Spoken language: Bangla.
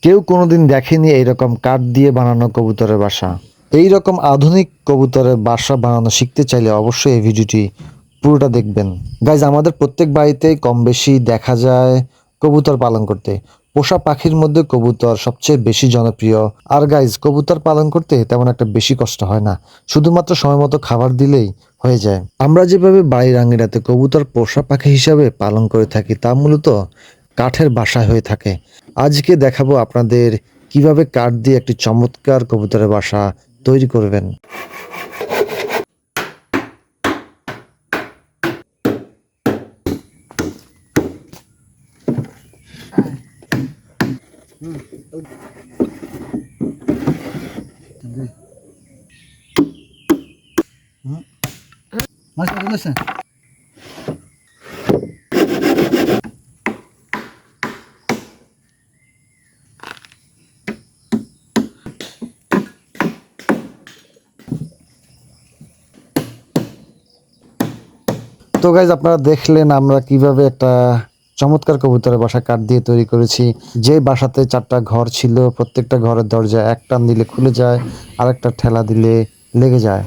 কেউ কোনোদিন দেখেনি এইরকম কাঠ দিয়ে বানানো কবুতরের বাসা। এই রকম আধুনিক কবুতরের বাসা বানানো শিখতে চাইলে অবশ্যই এই ভিডিওটি পুরোটা দেখবেন। গাইজ, আমাদের প্রত্যেক বাড়িতেই কম বেশি দেখা যায় কবুতর পালন করতে। পোষা পাখির মধ্যে কবুতর সবচেয়ে বেশি জনপ্রিয়। আর গাইজ, কবুতর পালন করতে তেমন একটা বেশি কষ্ট হয় না, শুধুমাত্র সময় মতো খাবার দিলেই হয়ে যায়। আমরা যেভাবে বাড়ির আঙিনাতে কবুতর পোষা পাখি হিসাবে পালন করে থাকি তা মূলত কাঠের বাসায় হয়ে থাকে। আজকে দেখাবো আপনাদের কিভাবে কাঠ দিয়ে একটি চমৎকার কবুতরের বাসা তৈরি করবেন। তো গাইজ, আপনারা দেখলেন আমরা কিভাবে একটা চমৎকার কবুতরের বাসা কাঠ দিয়ে তৈরি করেছি। যে বাসাতে 4টা ঘর ছিল, প্রত্যেকটা ঘরের দরজা এক টান দিলে খুলে যায়, আরেকটা ঠেলা দিলে লেগে যায়।